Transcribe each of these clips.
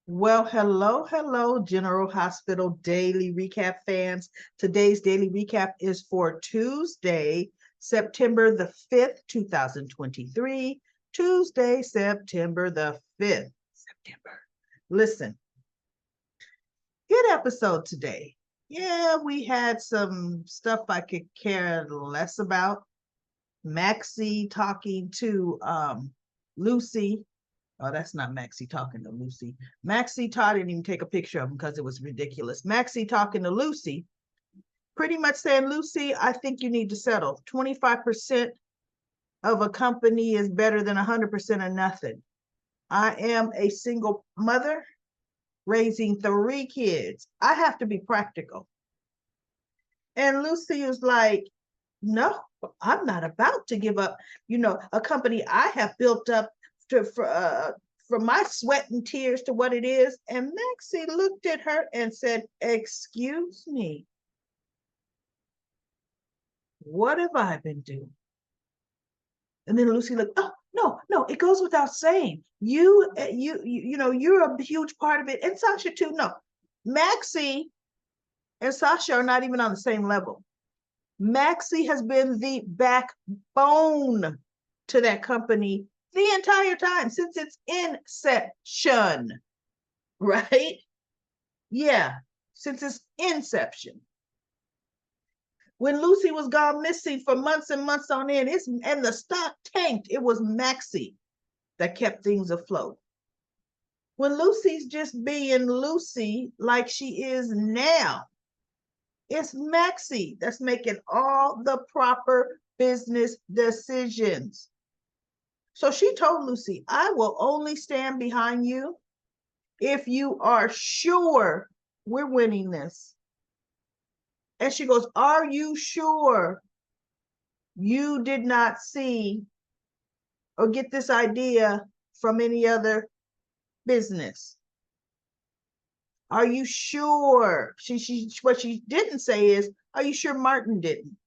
Well, hello, General Hospital Daily Recap fans. Today's daily recap is for Tuesday, September the 5th, 2023. Tuesday, September the 5th. September. Listen, good episode today. Yeah, we had some stuff I could care less about. Maxie talking to Lucy. Oh, that's not Maxie talking to Lucy. Maxie Todd didn't even take a picture of him because it was ridiculous. Maxie talking to Lucy, pretty much saying, Lucy, I think you need to settle. 25% of a company is better than 100% of nothing. I am a single mother raising 3 kids. I have to be practical. And Lucy is like, no, I'm not about to give up, a company I have built up to, from my sweat and tears to what it is. And Maxie looked at her and said, excuse me, what have I been doing? And then Lucy looked, oh, no, it goes without saying. You're a huge part of it. And Sasha too. No, Maxie and Sasha are not even on the same level. Maxie has been the backbone to that company the entire time since its inception, right? Yeah, since its inception. When Lucy was gone missing for months and months on end, and the stock tanked, it was Maxie that kept things afloat. When Lucy's just being Lucy like she is now, it's Maxie that's making all the proper business decisions. So she told Lucy, I will only stand behind you if you are sure we're winning this. And she goes, are you sure you did not see or get this idea from any other business? Are you sure? What she didn't say is, are you sure Martin didn't?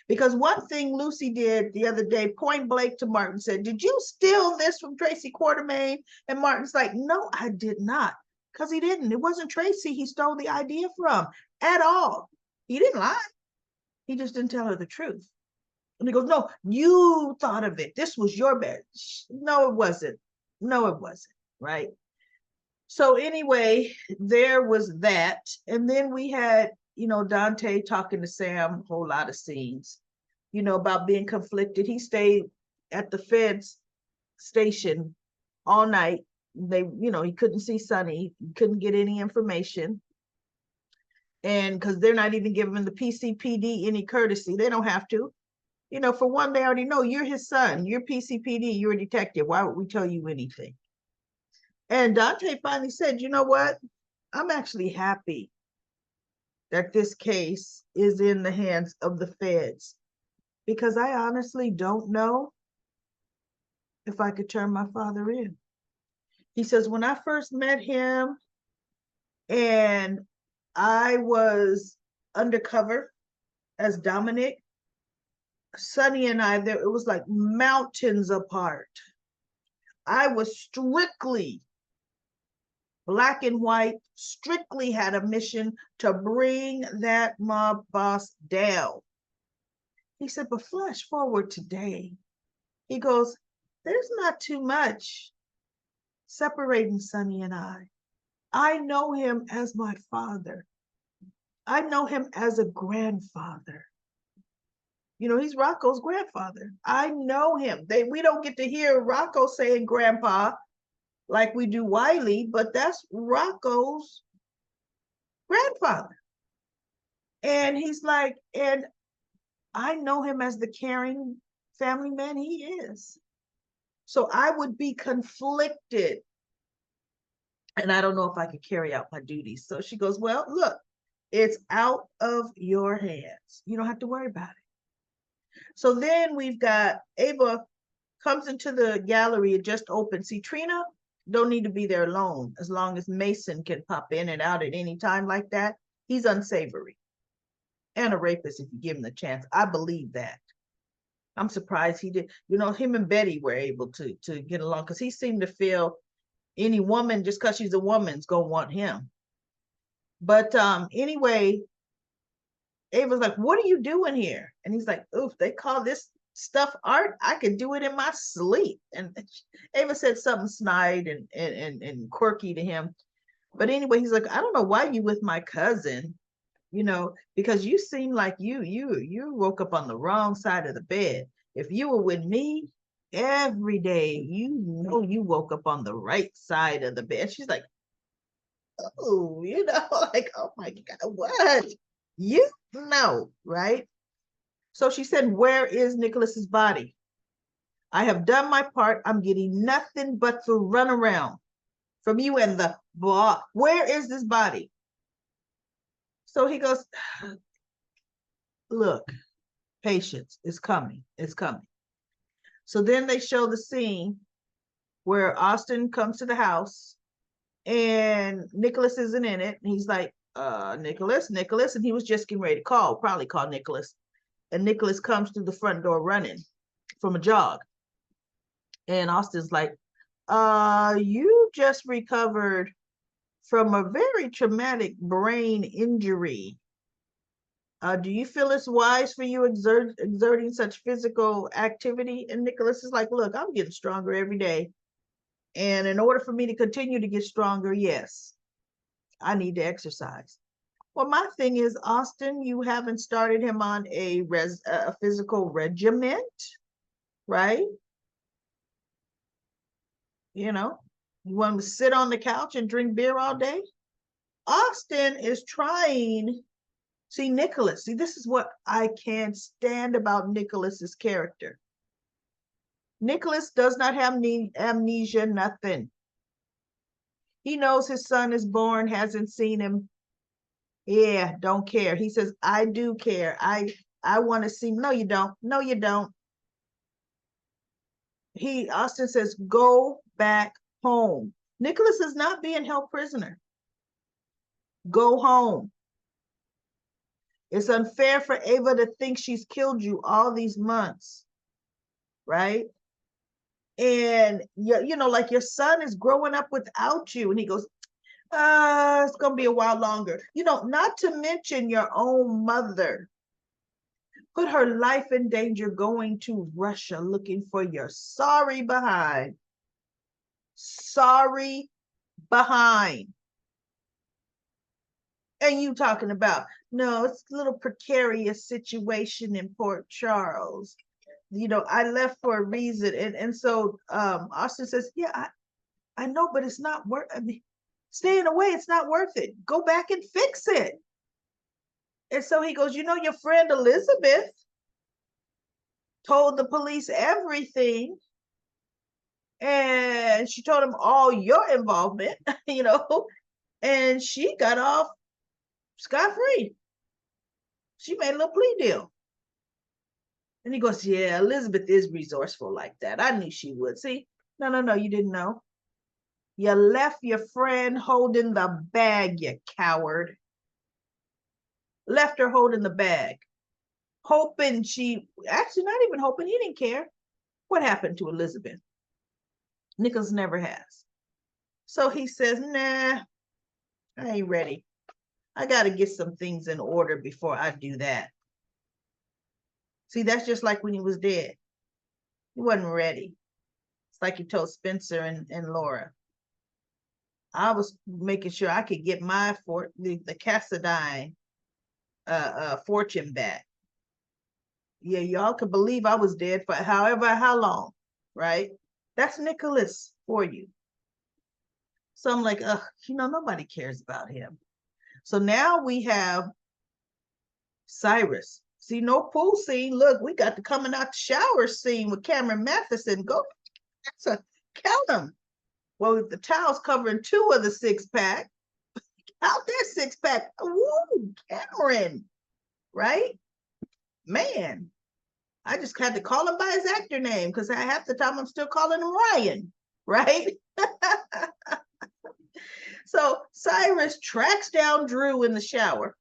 Because one thing Lucy did the other day, point blank to Martin, said, did you steal this from Tracy Quartermain? And Martin's like, no, I did not. Because he didn't. It wasn't Tracy he stole the idea from at all. He didn't lie. He just didn't tell her the truth. And he goes, no, you thought of it. This was your bet. No, it wasn't. No, it wasn't. Right. So anyway, there was that. And then we had, Dante talking to Sam, a whole lot of scenes, about being conflicted. He stayed at the Fed's station all night. He couldn't see Sonny, couldn't get any information. And because they're not even giving the PCPD any courtesy, they don't have to. For one, they already know you're his son, you're PCPD, you're a detective. Why would we tell you anything? And Dante finally said, you know what? I'm actually happy that this case is in the hands of the feds because I honestly don't know if I could turn my father in. He says, when I first met him and I was undercover as Dominic, Sonny and I, it was like mountains apart. I was strictly black and white, strictly had a mission to bring that mob boss down. He said, but flash forward today. He goes, there's not too much separating Sonny and I. I know him as my father. I know him as a grandfather. He's Rocco's grandfather. I know him. We don't get to hear Rocco saying grandpa like we do Wiley, but that's Rocco's grandfather. And he's like, and I know him as the caring family man he is. So I would be conflicted. And I don't know if I could carry out my duties. So she goes, well, look, it's out of your hands. You don't have to worry about it. So then we've got Ava comes into the gallery. It just opened. See, Trina don't need to be there alone as long as Mason can pop in and out at any time like that. He's unsavory and a rapist if you give him the chance. I believe that. I'm surprised he did. Him and Betty were able to get along because he seemed to feel Any woman, just because she's a woman, is gonna want him. But anyway, Ava's like, what are you doing here? And he's like, oof, they call this stuff art. I could do it in my sleep. And Ava said something snide and quirky to him. But anyway, he's like, I don't know why you with my cousin, because you seem like you woke up on the wrong side of the bed. If you were with me every day, you woke up on the right side of the bed. She's like, oh, like, oh my God, what? You know, right? So she said, where is Nicholas's body? I have done my part. I'm getting nothing but the runaround from you and the blah. Where is this body? So he goes, look, patience is coming. It's coming. So then they show the scene where Austin comes to the house and Nicholas isn't in it. And he's like, Nicholas. And he was just getting ready to probably call Nicholas. And Nicholas comes through the front door running from a jog. And Austin's like, you just recovered from a very traumatic brain injury. Do you feel it's wise for you exerting such physical activity? And Nicholas is like, look, I'm getting stronger every day. And in order for me to continue to get stronger, yes, I need to exercise. Well, my thing is, Austin, you haven't started him on a physical regiment, right? You want him to sit on the couch and drink beer all day? Austin is trying. See, Nicholas, this is what I can't stand about Nicholas's character. Nicholas does not have amnesia, nothing. He knows his son is born, hasn't seen him. Yeah, don't care. He says, I do care. I want to see. No, you don't. No, you don't. Austin says, go back home. Nicholas is not being held prisoner. Go home. It's unfair for Ava to think she's killed you all these months, right? And like your son is growing up without you. And he goes, it's gonna be a while longer. Not to mention your own mother put her life in danger going to Russia looking for your sorry behind. Sorry behind. And you talking about, no, it's a little precarious situation in Port Charles. I left for a reason. And so Austin says, yeah, I know, but it's not worth, staying away, it's not worth it. Go back and fix it. And so he goes, your friend Elizabeth told the police everything. And she told him all your involvement, and she got off scot-free. She made a little plea deal. And he goes, yeah, Elizabeth is resourceful like that. I knew she would. See, no, you didn't know. You left your friend holding the bag, you coward. Left her holding the bag. Hoping actually not even hoping, he didn't care what happened to Elizabeth. Nicholas never has. So he says, nah, I ain't ready. I got to get some things in order before I do that. See, that's just like when he was dead. He wasn't ready. It's like he told Spencer and Laura. I was making sure I could get the Cassadine fortune back. Yeah, y'all could believe I was dead for how long, right? That's Nicholas for you. So I'm like, nobody cares about him. So now we have Cyrus. See, no pool scene. Look, we got the coming out the shower scene with Cameron Matheson. Go, count them. Well, the towels covering 2 of the 6-pack. Out there 6-pack. Woo, Cameron, right? Man, I just had to call him by his actor name because half the time I'm still calling him Ryan, right? So Cyrus tracks down Drew in the shower.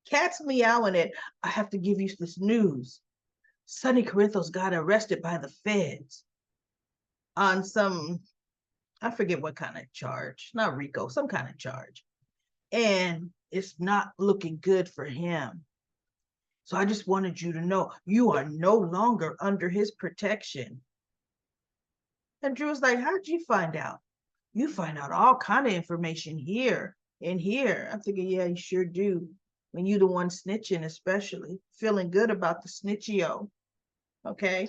Cat's meowing it. I have to give you this news. Sonny Corinthos got arrested by the feds on some I forget what kind of charge, not RICO, some kind of charge. And it's not looking good for him. So I just wanted you to know you are no longer under his protection. And Drew was like, how'd you find out? You find out all kind of information here and here. I'm thinking, yeah, you sure do. When you the one snitching, especially feeling good about the snitchio. Okay.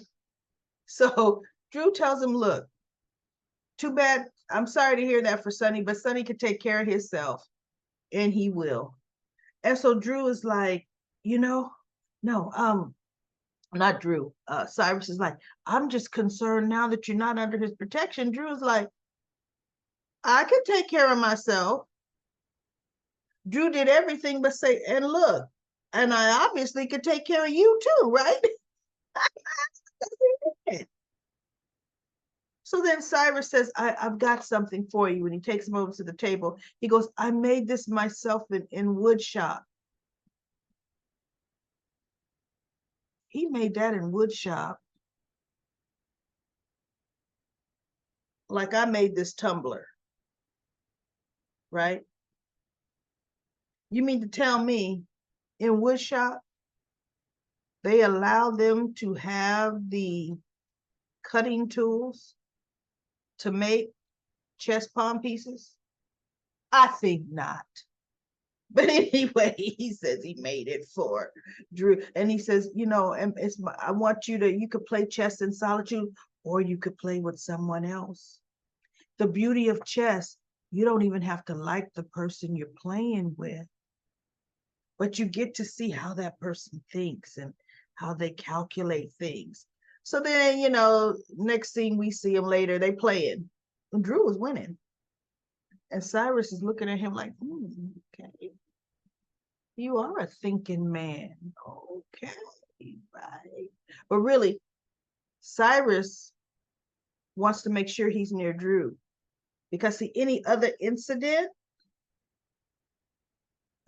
So Drew tells him, look, too bad. I'm sorry to hear that for Sonny, but Sonny could take care of himself, and he will. And so Drew is like, you know, no, not Drew. Cyrus is like, I'm just concerned now that you're not under his protection. Drew is like, I can take care of myself. Drew did everything but say, and look, and I obviously could take care of you too, right? So then Cyrus says, I've got something for you. And he takes him over to the table. He goes, I made this myself in wood shop. He made that in wood shop. Like I made this tumbler, right? You mean to tell me in wood shop, they allow them to have the cutting tools to make chess palm pieces? I think not. But anyway, he says he made it for Drew. And he says, you know, I want you could play chess in solitude, or you could play with someone else. The beauty of chess, you don't even have to like the person you're playing with, but you get to see how that person thinks and how they calculate things. So then, you know, next thing we see him later, they playing. And Drew was winning. And Cyrus is looking at him like, okay. You are a thinking man. Okay, right. But really, Cyrus wants to make sure he's near Drew, because see, any other incident,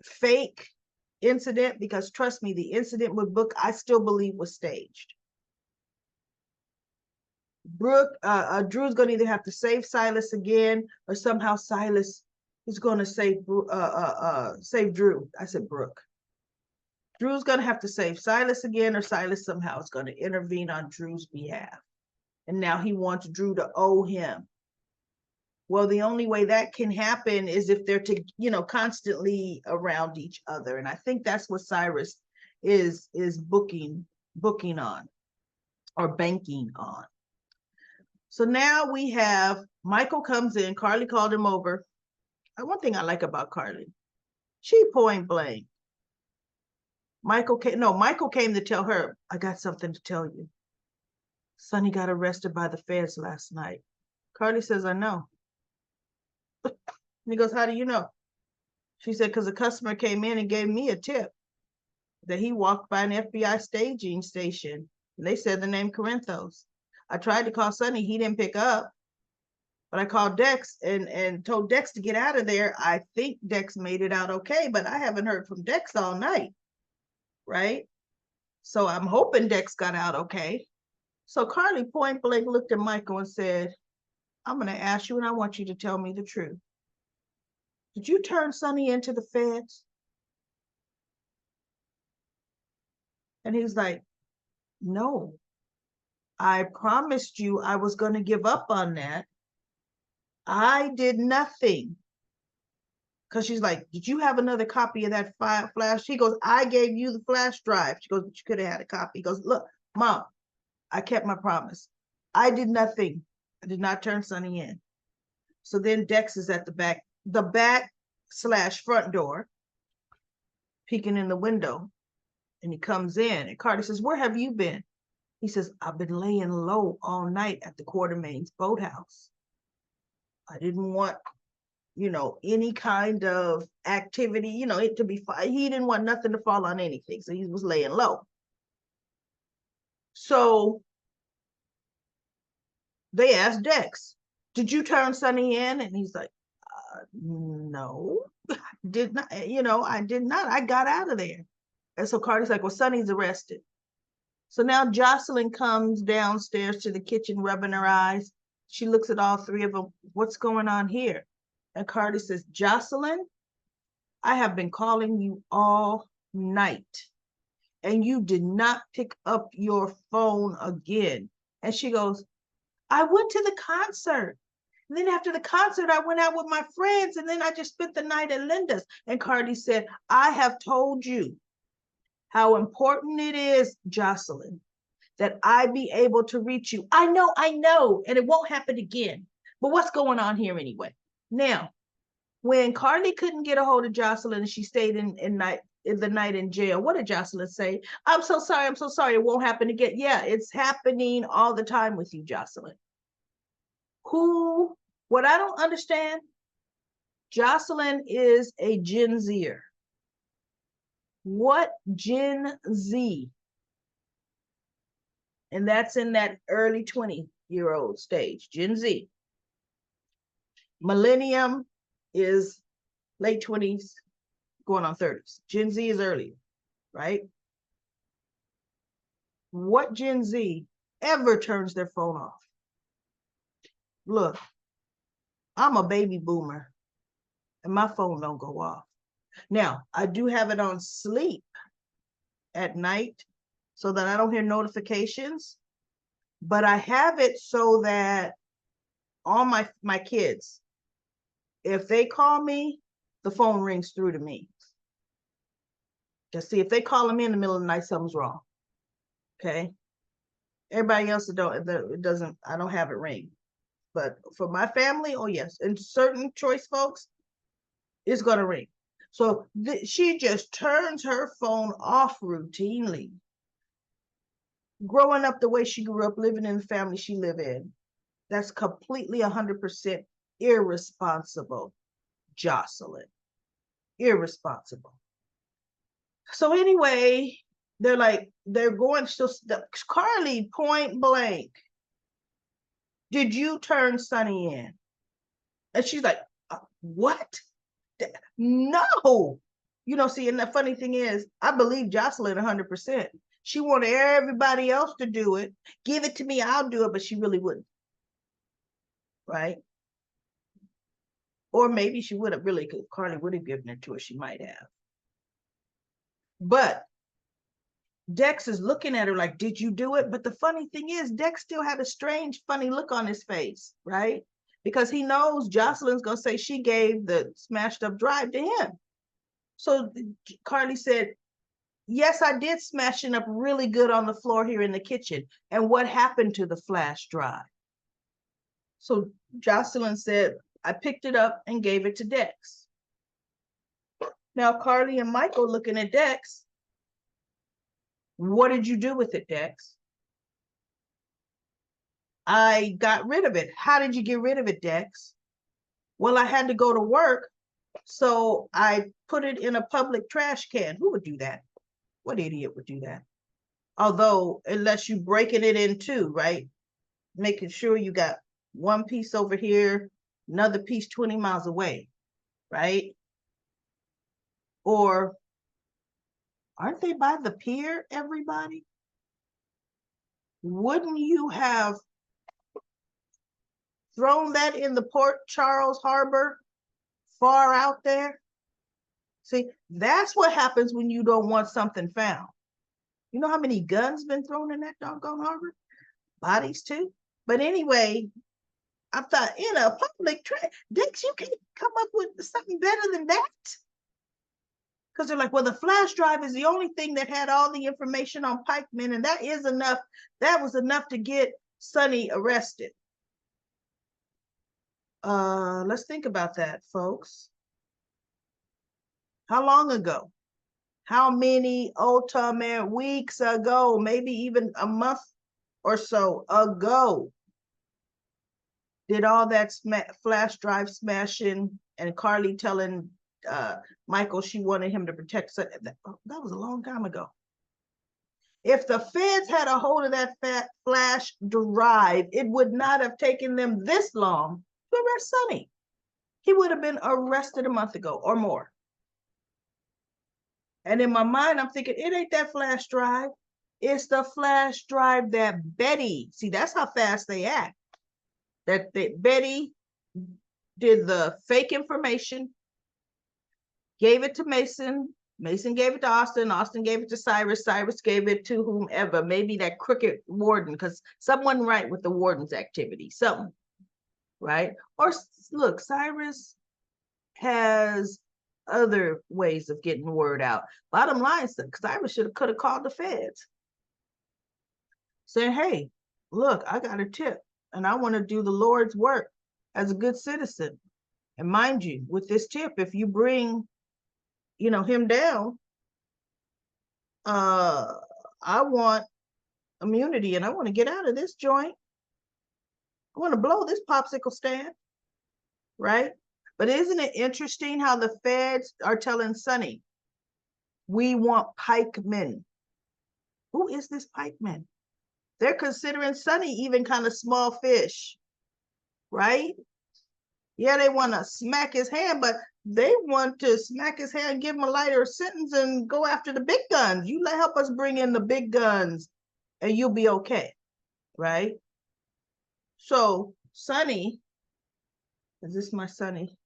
fake incident, because trust me, the incident with Brooke, I still believe was staged. Drew's going to either have to save Silas again, or somehow Silas is going to save Drew. I said Brooke. Drew's going to have to save Silas again, or Silas somehow is going to intervene on Drew's behalf. And now he wants Drew to owe him. Well, the only way that can happen is if they're constantly around each other. And I think that's what Cyrus is booking on, or banking on. So now we have Michael comes in. Carly called him over. One thing I like about Carly, she point blank. Michael came to tell her, I got something to tell you. Sonny got arrested by the feds last night. Carly says, I know. And he goes, how do you know? She said, because a customer came in and gave me a tip that he walked by an FBI staging station. And they said the name Corinthos. I tried to call Sonny. He didn't pick up. But I called Dex and told Dex to get out of there. I think Dex made it out okay, but I haven't heard from Dex all night. Right? So I'm hoping Dex got out okay. So Carly point blank looked at Michael and said, I'm going to ask you, and I want you to tell me the truth. Did you turn Sonny into the feds? And he's like, no. I promised you I was going to give up on that. I did nothing. Because she's like, did you have another copy of that flash? He goes, I gave you the flash drive. She goes, but you could have had a copy. He goes, look, Mom, I kept my promise. I did nothing. I did not turn Sonny in. So then Dex is at the back/front door, peeking in the window. And he comes in. And Carter says, where have you been? He says, I've been laying low all night at the Quartermain's boathouse. I didn't want, any kind of activity, it to be, he didn't want nothing to fall on anything. So he was laying low. So they asked Dex, did you turn Sonny in? And he's like, no, did not, I did not. I got out of there. And so Carter's like, well, Sonny's arrested. So now Jocelyn comes downstairs to the kitchen, rubbing her eyes. She looks at all three of them. What's going on here? And Carly says, Jocelyn, I have been calling you all night and you did not pick up your phone again. And she goes, I went to the concert. And then after the concert, I went out with my friends and then I just spent the night at Linda's. And Cardi said, I have told you how important it is, Jocelyn, that I be able to reach you. I know, and it won't happen again. But what's going on here anyway? Now, when Carly couldn't get a hold of Jocelyn and she stayed in the night in jail, what did Jocelyn say? I'm so sorry, it won't happen again. Yeah, it's happening all the time with you, Jocelyn. What I don't understand, Jocelyn is a Gen Zer. What Gen Z? And that's in that early 20-year-old stage, Gen Z. Millennium is late 20s, going on 30s. Gen Z is early, right? What Gen Z ever turns their phone off? Look, I'm a baby boomer and my phone don't go off. Now, I do have it on sleep at night so that I don't hear notifications, but I have it so that all my kids, if they call me, the phone rings through to me. Just see, if they call me in the middle of the night, something's wrong. Okay. Everybody else, it doesn't, I don't have it ring. But for my family, oh yes. And certain choice folks, it's going to ring. So she just turns her phone off routinely. Growing up the way she grew up, living in the family she lived in, that's completely 100% irresponsible, Jocelyn. Irresponsible. So anyway, they're going to Carly, point blank, did you turn Sonny in? And she's like, what? No. See, and the funny thing is, I believe Jocelyn 100%. She wanted everybody else to do it. Give it to me, I'll do it, but she really wouldn't. Right? Or maybe she would have really, Carly would have given it to her, she might have. But Dex is looking at her like, did you do it? But the funny thing is, Dex still had a strange, funny look on his face, right? Because he knows Jocelyn's going to say she gave the smashed up drive to him. So Carly said, yes, I did smash it up really good on the floor here in the kitchen. And what happened to the flash drive? So Jocelyn said, I picked it up and gave it to Dex. Now Carly and Michael looking at Dex. What did you do with it, Dex? I got rid of it. How did you get rid of it, Dex? Well, I had to go to work, so I put it in a public trash can. Who would do that? What idiot would do that? Although, unless you breaking it in two, right? Making sure you got one piece over here, another piece 20 miles away, right? Or aren't they by the pier, everybody? Wouldn't you have thrown that in the Port Charles Harbor, far out there? See, that's what happens when you don't want something found. You know how many guns been thrown in that doggone harbor? Bodies too. But anyway, I thought, in a public trash, Dix, you can't come up with something better than that. Because they're like, well, the flash drive is the only thing that had all the information on Pikeman, and that is enough. That was enough to get Sonny arrested. Let's think about that, folks. How long ago? How many weeks ago? Maybe even a month or so ago did all that flash drive smashing and Carly telling Michael she wanted him to protect. That was a long time ago. If the feds had a hold of that flash drive, it would not have taken them this long to arrest Sonny. He would have been arrested a month ago or more. And in my mind, I'm thinking, it ain't that flash drive. It's the flash drive that Betty, see, that's how fast they act. that Betty did the fake information, gave it to Mason. Mason gave it to Austin. Austin gave it to Cyrus. Cyrus gave it to whomever, maybe that crooked warden, because someone right with the warden's activity, something, right? Or look, Cyrus has other ways of getting word out. Bottom line, Cyrus could have called the feds, saying, "Hey, look, I got a tip, and I want to do the Lord's work as a good citizen. And mind you, with this tip, if you bring, him down, I want immunity, and I want to get out of this joint. I want to blow this popsicle stand," right? But isn't it interesting how the feds are telling Sonny, "We want pikemen"? Who is this pikeman? They're considering Sonny even kind of small fish, right? Yeah, they want to smack his hand, but they want to smack his hand, give him a lighter sentence, and go after the big guns. You help us bring in the big guns, and you'll be okay, right? So Sonny, is this my Sonny?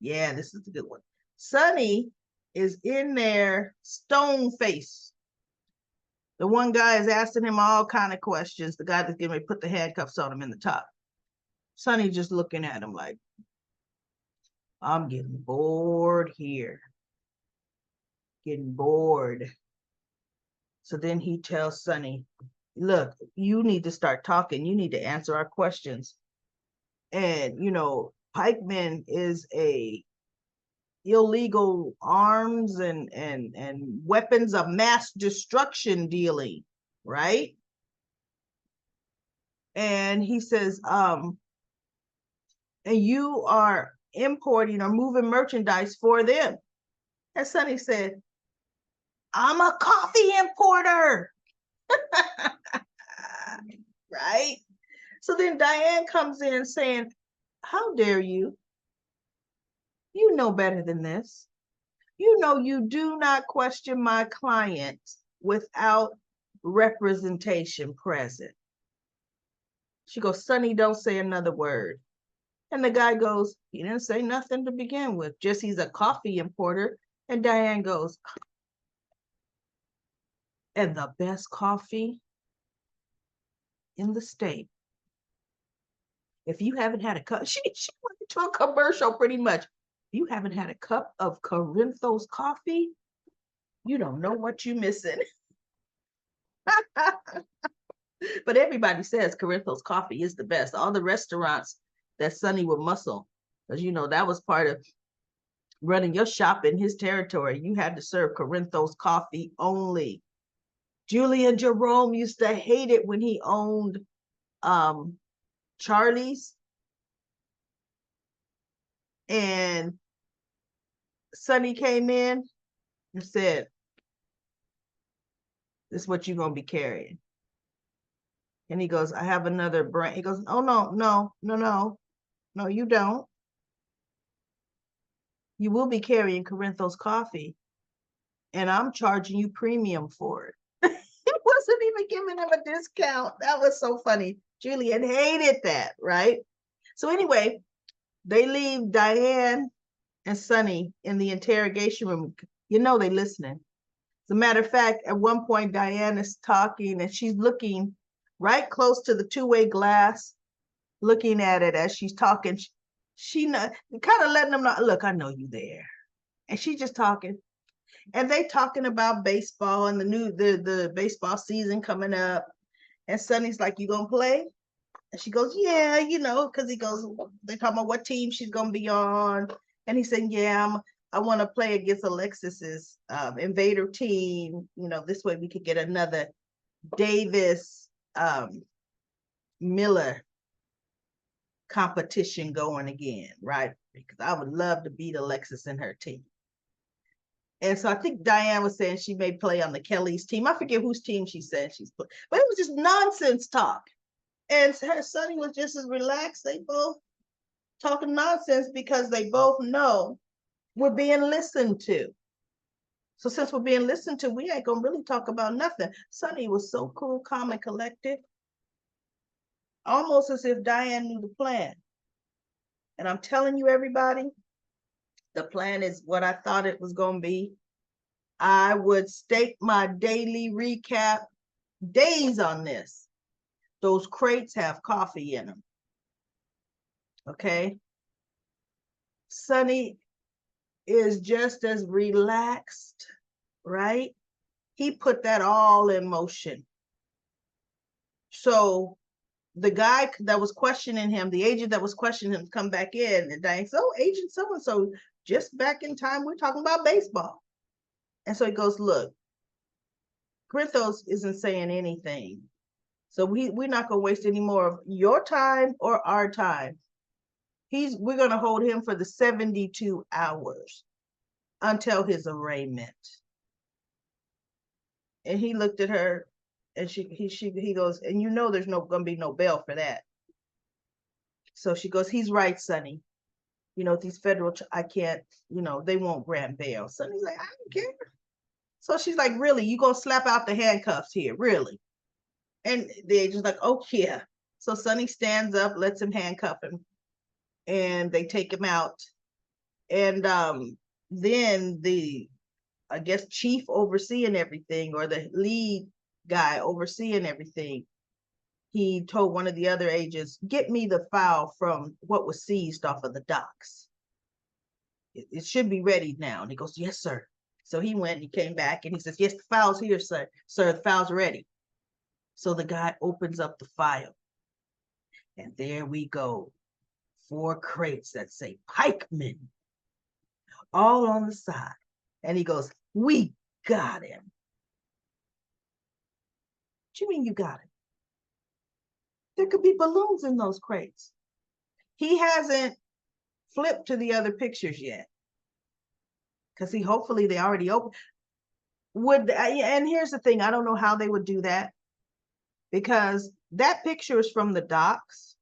Yeah, this is a good one. Sonny is in there, stone face. The one guy is asking him all kind of questions. The guy that's getting ready to put the handcuffs on him in the top. Sonny just looking at him like, "I'm getting bored here. Getting bored." So then he tells Sonny, "Look, you need to start talking. You need to answer our questions. And, pikeman is a illegal arms and weapons of mass destruction dealing, right?" And he says, "And you are importing or moving merchandise for them." And Sonny said, "I'm a coffee importer." Right? So then Diane comes in saying, "How dare you? You know better than this. You do not question my client without representation present." She goes, "Sonny, don't say another word." And the guy goes, "He didn't say nothing to begin with, just he's a coffee importer." And Diane goes, "And the best coffee in the state. If you haven't had a cup," she went to a commercial pretty much. "If you haven't had a cup of Corinthos coffee, you don't know what you're missing." But everybody says Corinthos coffee is the best. All the restaurants that Sonny would muscle, because that was part of running your shop in his territory. You had to serve Corinthos coffee only. Julian Jerome used to hate it when he owned Charlie's, and Sonny came in and said, "This is what you're gonna be carrying." And he goes, "I have another brand." He goes, "Oh, no, you don't. You will be carrying Corinthos coffee, and I'm charging you premium for it." He wasn't even giving him a discount. That was so funny. Julian hated that, right? So anyway, they leave Diane and Sonny in the interrogation room. They listening. As a matter of fact, at one point, Diane is talking and she's looking right close to the two-way glass, looking at it as she's talking. She kind of letting them know, "Look, I know you there." And she's just talking. And they talking about baseball and the baseball season coming up. And Sonny's like, "You gonna play?" And she goes, "Yeah, because he goes, they talking about what team she's gonna be on." And he said, "Yeah, I want to play against Alexis's Invader team. This way we could get another Davis Miller competition going again, right? Because I would love to beat Alexis and her team." And so I think Diane was saying she may play on the Kelly's team. I forget whose team she said she's playing, but it was just nonsense talk. And her Sonny was just as relaxed. They both talking nonsense because they both know we're being listened to. So since we're being listened to, we ain't gonna really talk about nothing. Sonny was so cool, calm, and collected. almost as if Diane knew the plan. And I'm telling you, everybody, the plan is what I thought it was going to be. I would stake my daily recap days on this. Those crates have coffee in them. Okay. Sonny is just as relaxed, right? He put that all in motion. So the guy that was questioning him, the agent that was questioning him, come back in, and Diane says, "Oh, Agent so-and-so, just back in time, we're talking about baseball." And so he goes, "Look, Grinthos isn't saying anything. So we're not going to waste any more of your time or our time. We're going to hold him for the 72 hours until his arraignment." And he looked at her, and he goes, "And you know there's going to be no bail for that." So she goes, "He's right, Sonny. You know, these federal, I can't, they won't grant bail." Sonny's like, "I don't care." So she's like, "Really? You gonna slap out the handcuffs here? Really?" And the agent's like, "Oh, yeah." So Sonny stands up, lets him handcuff him, and they take him out. And then I guess, chief overseeing everything, or the lead guy overseeing everything, he told one of the other agents, "Get me the file from what was seized off of the docks. It should be ready now." And he goes, "Yes, sir." So he went and he came back and he says, "Yes, the file's here, sir. Sir, the file's ready." So the guy opens up the file, and there we go. 4 crates that say Pikeman all on the side. And he goes, "We got him." What you mean you got him? There could be balloons in those crates. He hasn't flipped to the other pictures yet, because hopefully they already opened. And here's the thing, I don't know how they would do that, because that picture is from the docks.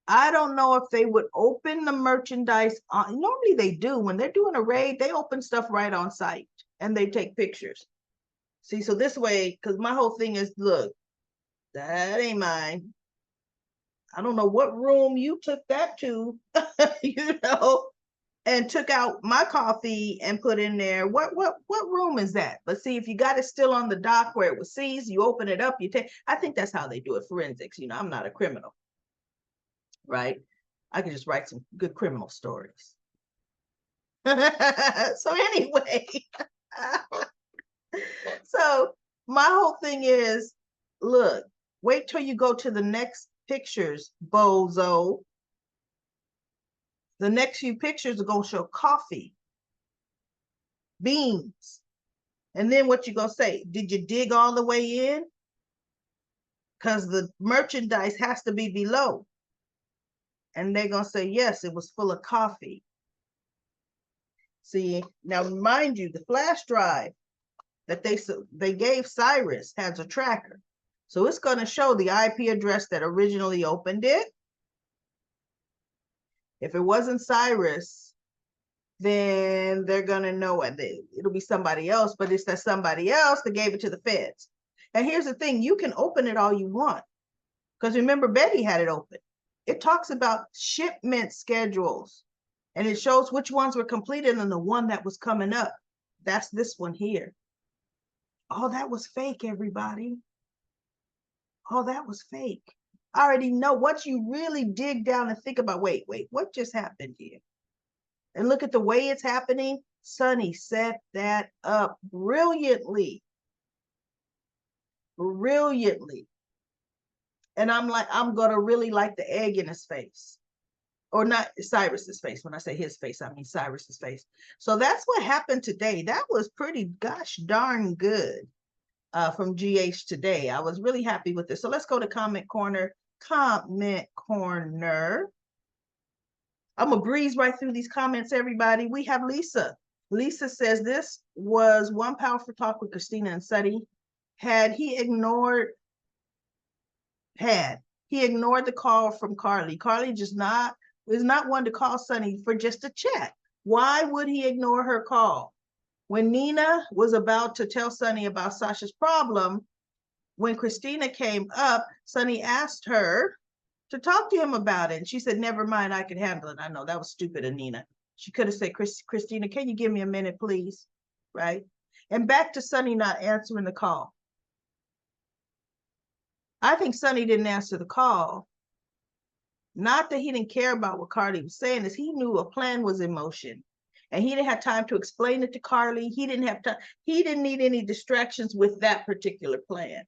I don't know if they would open the merchandise. Normally they do. When they're doing a raid, they open stuff right on site and they take pictures. See, so this way, because my whole thing is, look, that ain't mine. I don't know what room you took that to, and took out my coffee and put in there. What room is that? But see, if you got it still on the dock where it was seized, you open it up, I think that's how they do it, forensics. I'm not a criminal, right? I can just write some good criminal stories. So anyway, so my whole thing is, look, wait till you go to the next pictures, bozo. The next few pictures are going to show coffee, beans. And then what you going to say? Did you dig all the way in? Because the merchandise has to be below. And they're going to say, yes, it was full of coffee. See, now mind you, the flash drive that they gave Cyrus has a tracker. So it's going to show the IP address that originally opened it. If it wasn't Cyrus, then they're going to know it. It'll be somebody else, but it's that somebody else that gave it to the feds. And here's the thing, you can open it all you want. Because remember, Betty had it open. It talks about shipment schedules, and it shows which ones were completed and the one that was coming up. That's this one here. Oh, that was fake, everybody. Oh, that was fake. I already know. Once you really dig down and think about, wait, what just happened here? And look at the way it's happening. Sonny set that up brilliantly. Brilliantly. And I'm like, I'm going to really like the egg in his face. Or not Cyrus's face. When I say his face, I mean Cyrus's face. So that's what happened today. That was pretty gosh darn good from GH today. I was really happy with this. So let's go to comment corner. Comment corner. I'm going to breeze right through these comments, everybody. We have Lisa. Lisa says, this was one powerful talk with Christina and Suddy. Had he ignored the call from Carly. Carly is not one to call Sonny for just a chat. Why would he ignore her call? When Nina was about to tell Sonny about Sasha's problem, When Christina came up, Sonny asked her to talk to him about it. And she said, never mind, I can handle it. I know that was stupid of Nina. She could have said, Christina, can you give me a minute, please? Right? And back to Sonny not answering the call. I think Sonny didn't answer the call. Not that he didn't care about what Carly was saying, is he knew a plan was in motion. And he didn't have time to explain it to Carly. He didn't have time. He didn't need any distractions with that particular plan.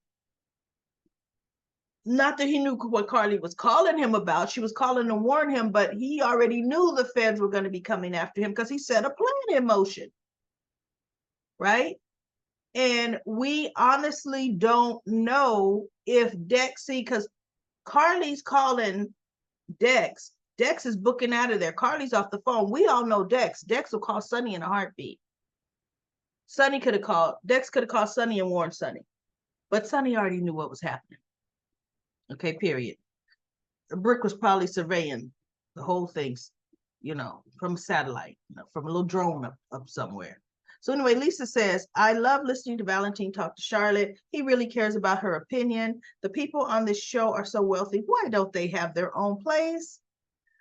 Not that he knew what Carly was calling him about. She was calling to warn him, but he already knew the feds were going to be coming after him because he set a plan in motion. Right? And we honestly don't know if Dexy, because Carly's calling Dex. Dex is booking out of there. Carly's off the phone. We all know Dex. Dex will call Sonny in a heartbeat. Sonny could have called, Dex could have called Sonny and warned Sonny. But Sonny already knew what was happening. Okay, period. Brick was probably surveying the whole thing, from a satellite, from a little drone up somewhere. So anyway, Lisa says, I love listening to Valentine talk to Charlotte. He really cares about her opinion. The people on this show are so wealthy. Why don't they have their own place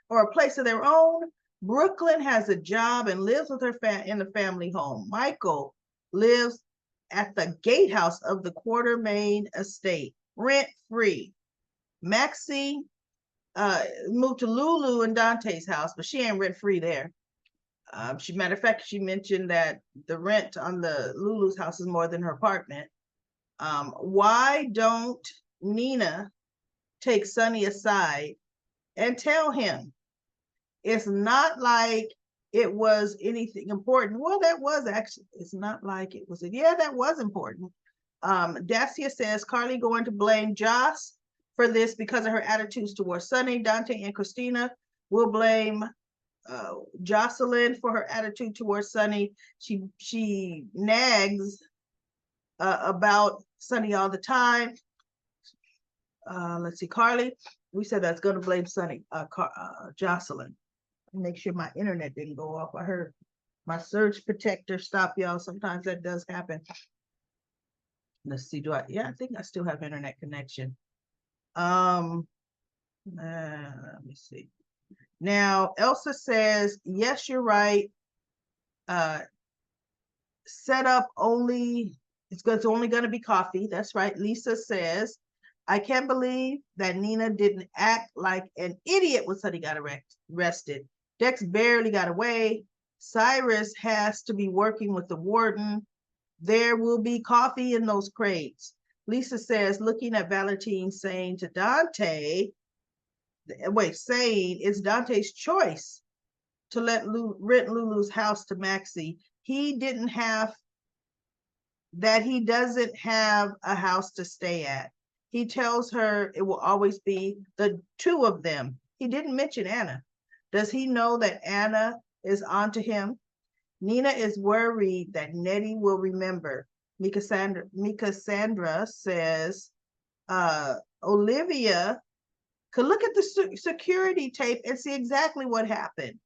or a place of their own? Brooklyn has a job and lives with her in the family home. Michael lives at the gatehouse of the Quartermain estate, rent-free. Maxie moved to Lulu and Dante's house, but she ain't rent-free there. Matter of fact, she mentioned that the rent on the Lulu's house is more than her apartment. Why don't Nina take Sonny aside and tell him it's not like it was anything important? Well, that was actually, it's not like it was, yeah, that was important. Dacia says, Carly going to blame Joss for this because of her attitudes towards Sonny. Dante and Christina will blame Jocelyn for her attitude towards Sonny. She nags about Sonny all the time. Let's see, Carly. We said that's going to blame Sonny. Jocelyn. Make sure my internet didn't go off. I heard my surge protector stop, y'all. Sometimes that does happen. Let's see. I think I still have internet connection. Let me see. Now, Elsa says, yes, you're right. Set up only, it's only going to be coffee. That's right. Lisa says, I can't believe that Nina didn't act like an idiot when Sonny got arrested. Dex barely got away. Cyrus has to be working with the warden. There will be coffee in those crates. Lisa says, looking at Valentine, saying to Dante, saying it's Dante's choice to rent Lulu's house to Maxie. He doesn't have a house to stay at. He tells her it will always be the two of them. He didn't mention Anna. Does he know that Anna is onto him? Nina is worried that Nettie will remember. Mika Sandra says, Olivia could look at the security tape and see exactly what happened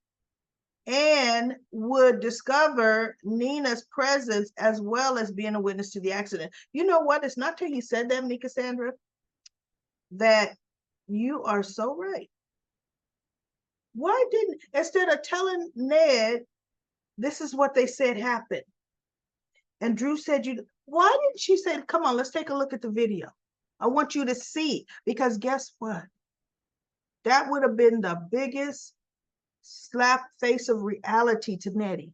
and would discover Nina's presence as well as being a witness to the accident. You know what? It's not till you said that, Mika Sandra, that you are so right. Why didn't, instead of telling Ned, this is what they said happened, and Drew said, why didn't she say, come on, let's take a look at the video. I want you to see, because guess what? That would have been the biggest slap face of reality to Nettie,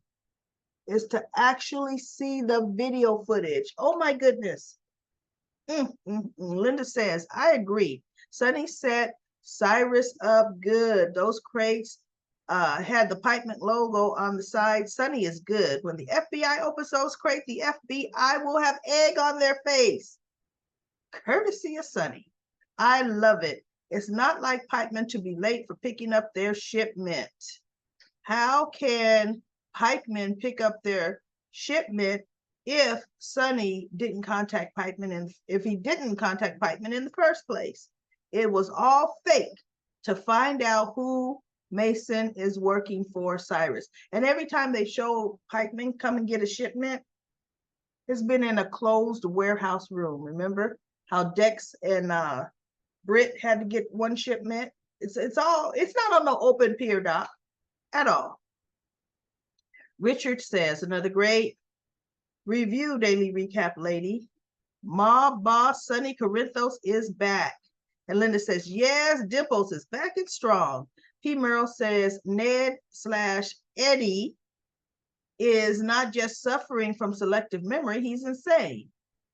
is to actually see the video footage. Oh my goodness. Linda says, I agree. Sonny set Cyrus up good. Those crates had the Pikeman logo on the side. Sonny is good. When the FBI opens those crates, the FBI will have egg on their face. Courtesy of Sonny. I love it. It's not like Pikeman to be late for picking up their shipment. How can Pikeman pick up their shipment if Sonny didn't contact Pikeman, and if he didn't contact Pikeman in the first place? It was all fake to find out who Mason is working for Cyrus. And every time they show Pikeman come and get a shipment, it's been in a closed warehouse room. Remember how Dex and Britt had to get one shipment. It's not on no open peer doc at all. Richard says, another great review, Daily Recap Lady. Mob boss Sonny Corinthos is back. And Linda says, yes, Dimples is back and strong. P. Merle says, Ned/Eddie is not just suffering from selective memory, he's insane.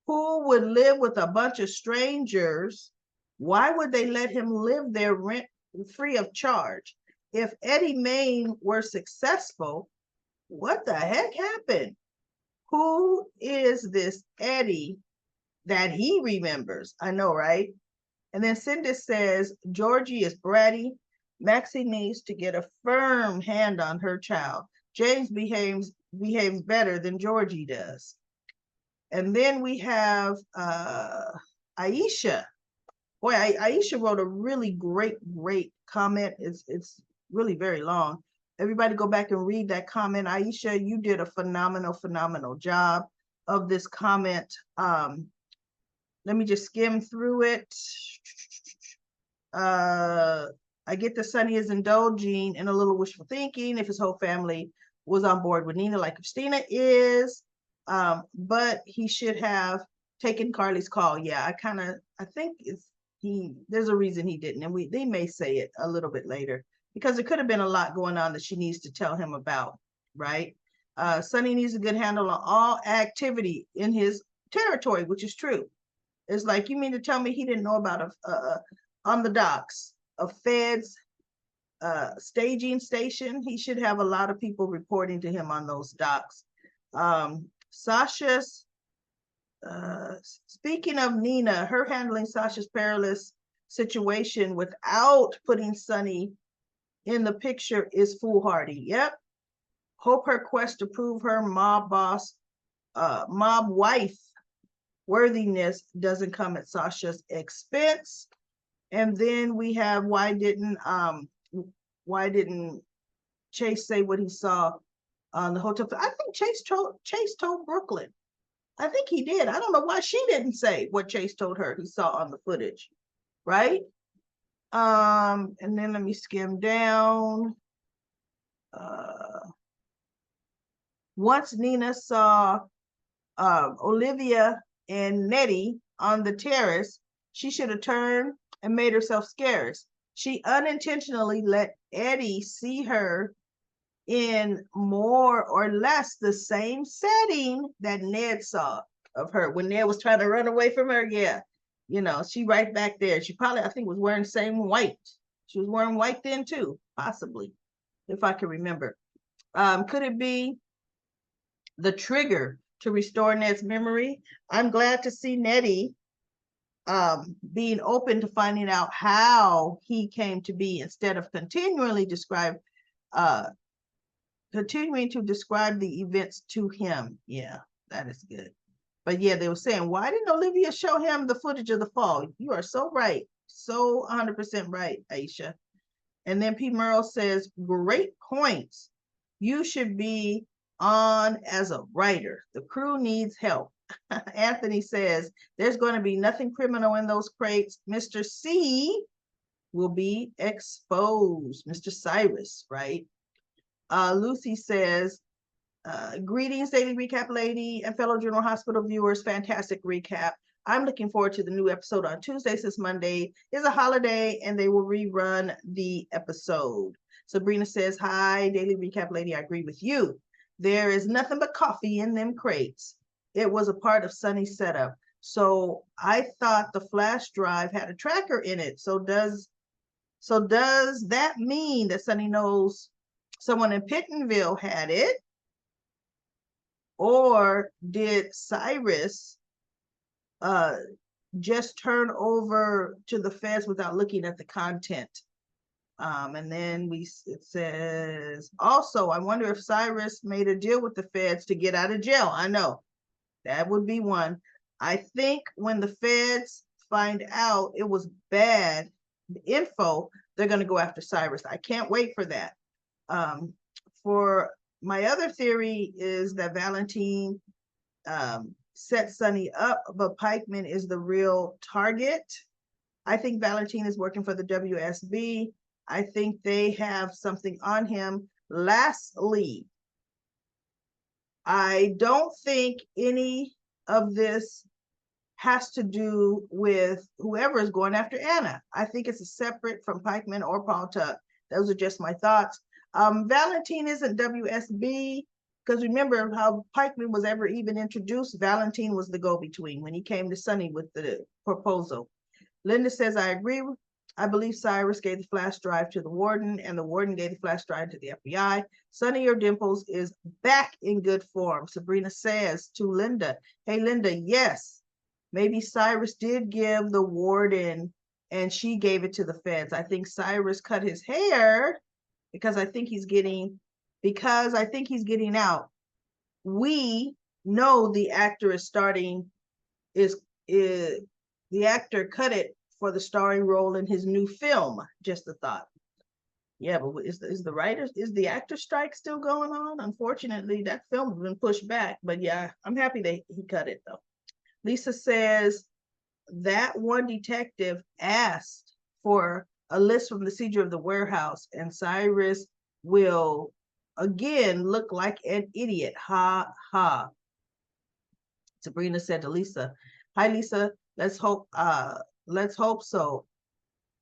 Who would live with a bunch of strangers? Why would they let him live there rent free of charge? If Eddie Main were successful, what the heck happened? Who is this Eddie that he remembers? I know, right? And then Cindy says, Georgie is bratty. Maxie needs to get a firm hand on her child. James behaves better than Georgie does. And then we have Aisha. Boy, Aisha wrote a really great comment. It's really very long. Everybody go back and read that comment. Aisha, you did a phenomenal job of this comment. Let me just skim through it. I get that Sonny is indulging in a little wishful thinking if his whole family was on board with Nina like Christina is, but he should have taken Carly's call. Yeah, I think there's a reason he didn't, and they may say it a little bit later because there could have been a lot going on that she needs to tell him about, right? Sonny needs a good handle on all activity in his territory, which is true. It's like, you mean to tell me he didn't know about on the docks of Fed's staging station? He should have a lot of people reporting to him on those docks. Sasha's, speaking of Nina, her handling Sasha's perilous situation without putting Sonny in the picture is foolhardy. Yep. Hope her quest to prove her mob wife worthiness doesn't come at Sasha's expense. And then we have why didn't Chase say what he saw on the hotel? I think Chase told Brooklyn. I think he did. I don't know why she didn't say what Chase told her he saw on the footage, right? And then let me skim down. Once Nina saw Olivia and Nettie on the terrace, she should have turned and made herself scarce. She unintentionally let Eddie see her in more or less the same setting that Ned saw of her when Ned was trying to run away from her. Yeah, she right back there. She probably, I think, was wearing the same white. She was wearing white then too, possibly, if I can remember. Could it be the trigger to restore Ned's memory? I'm glad to see Nettie being open to finding out how he came to be instead of continuing to describe the events to him. Yeah, that is good. But yeah, they were saying, why didn't Olivia show him the footage of the fall? You are so right. So 100% right, Aisha. And then P. Merle says, great points. You should be on as a writer. The crew needs help. Anthony says, there's going to be nothing criminal in those crates. Mr. C will be exposed. Mr. Cyrus, right? Lucy says, greetings, Daily Recap Lady and fellow General Hospital viewers. Fantastic recap. I'm looking forward to the new episode on Tuesday, since Monday is a holiday and they will rerun the episode. Sabrina says, hi, Daily Recap Lady. I agree with you. There is nothing but coffee in them crates. It was a part of Sonny's setup. So I thought the flash drive had a tracker in it. So does that mean that Sonny knows someone in Pittenville had it? Or did Cyrus just turn over to the feds without looking at the content? And then it says, also, I wonder if Cyrus made a deal with the feds to get out of jail. I know. That would be one. I think when the feds find out it was bad info, they're going to go after Cyrus. I can't wait for that. For my other theory is that Valentine set Sonny up, but Pikeman is the real target. I think Valentine is working for the WSB. I think they have something on him. Lastly, I don't think any of this has to do with whoever is going after Anna. I think it's a separate from Pikeman or Paul Tuck. Those are just my thoughts. Valentine isn't WSB, because remember how Pikeman was ever even introduced. Valentine was the go-between when he came to Sonny with the proposal. Linda says, I agree. I believe Cyrus gave the flash drive to the warden, and the warden gave the flash drive to the FBI. Sonny or Dimples is back in good form. Sabrina says to Linda, hey, Linda, yes, maybe Cyrus did give the warden and she gave it to the feds. I think Cyrus cut his hair because I think he's getting out. We know the actor is starting, the actor cut it for the starring role in his new film. Just a thought. Yeah, but is the actor strike still going on? Unfortunately, that film has been pushed back. But yeah, I'm happy that he cut it though. Lisa says that one detective asked for a list from the seizure of the warehouse, and Cyrus will again look like an idiot. Ha ha. Sabrina said to Lisa, hi Lisa, let's hope so.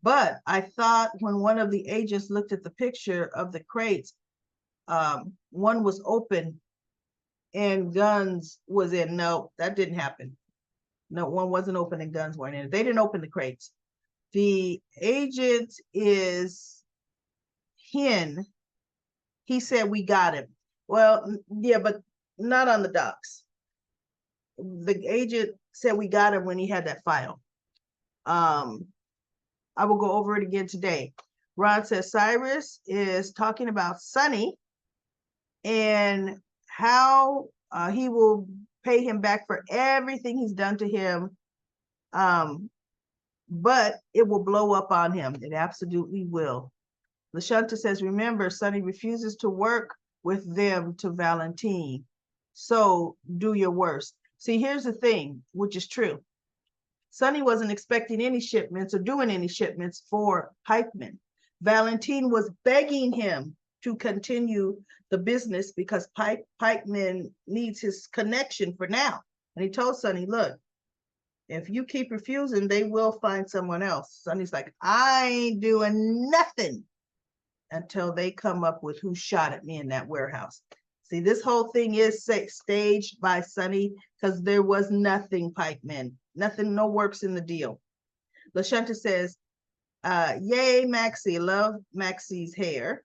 But I thought when one of the agents looked at the picture of the crates, one was open and guns was in. No, that didn't happen. No, one wasn't open and guns weren't in it. They didn't open the crates. The agent is Hen. He said we got him. Well, yeah, but not on the docks. The agent said we got him when he had that file. I will go over it again today. Ron says Cyrus is talking about Sonny and how he will pay him back for everything he's done to him. But it will blow up on him. It absolutely will. LaShunta says, remember, Sonny refuses to work with them to Valentine. So do your worst. See, here's the thing, which is true. Sonny wasn't expecting any shipments or doing any shipments for Pikeman. Valentine was begging him to continue the business because Pikeman needs his connection for now. And he told Sonny, look, if you keep refusing, they will find someone else. Sonny's like, I ain't doing nothing until they come up with who shot at me in that warehouse. See, this whole thing is staged by Sonny because there was nothing, Pikeman. Nothing, no works in the deal. LaShunta says, yay, Maxie. Love Maxie's hair.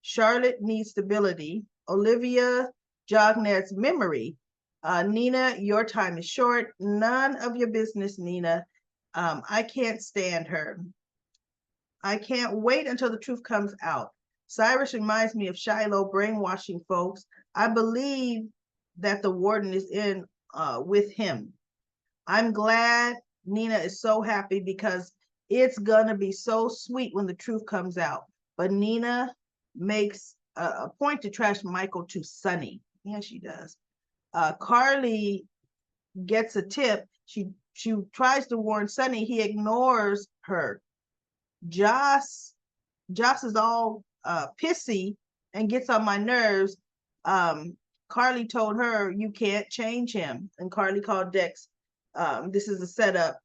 Charlotte needs stability. Olivia Jognet's memory. Nina, your time is short. None of your business, Nina. I can't stand her. I can't wait until the truth comes out. Cyrus reminds me of Shiloh brainwashing folks. I believe that the warden is in with him. I'm glad Nina is so happy because it's gonna be so sweet when the truth comes out. But Nina makes a point to trash Michael to Sonny. Yeah, she does. Carly gets a tip. She tries to warn Sonny. He ignores her. Joss is all pissy and gets on my nerves. Carly told her you can't change him, and Carly called Dex. This is a setup.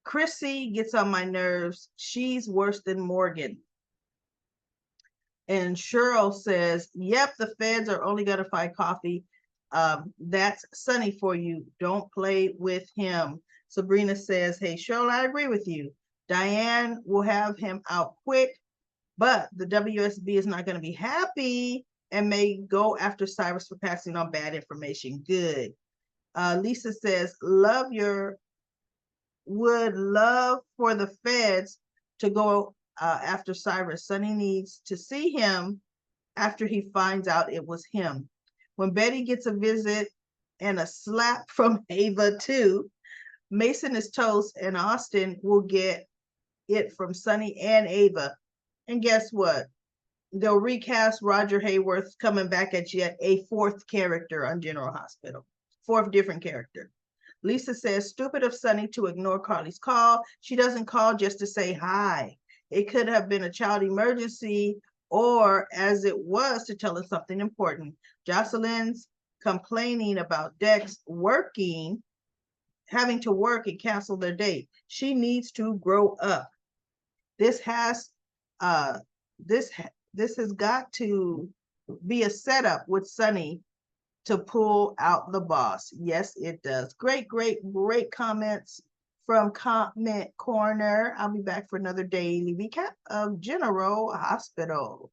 Chrissy gets on my nerves. She's worse than Morgan. And Cheryl says, yep, the feds are only going to find Coffee. That's Sonny for you. Don't play with him. Sabrina says, hey, Cheryl, I agree with you. Diane will have him out quick, but the WSB is not going to be happy and may go after Cyrus for passing on bad information. Good. Lisa says, would love for the feds to go after Cyrus. Sonny needs to see him after he finds out it was him. When Betty gets a visit and a slap from Ava too, Mason is toast and Austin will get it from Sonny and Ava. And guess what? They'll recast Roger Hayworth coming back as yet a fourth character on General Hospital. fourth different character. Lisa says, stupid of Sunny to ignore Carly's call. She doesn't call just to say hi. It could have been a child emergency, or as it was, to tell us something important. Jocelyn's complaining about Dex having to work and cancel their date. She needs to grow up. This has uh this has got to be a setup with Sunny to pull out the boss. Yes, it does. Great comments from Comment Corner. I'll be back for another daily recap of General Hospital.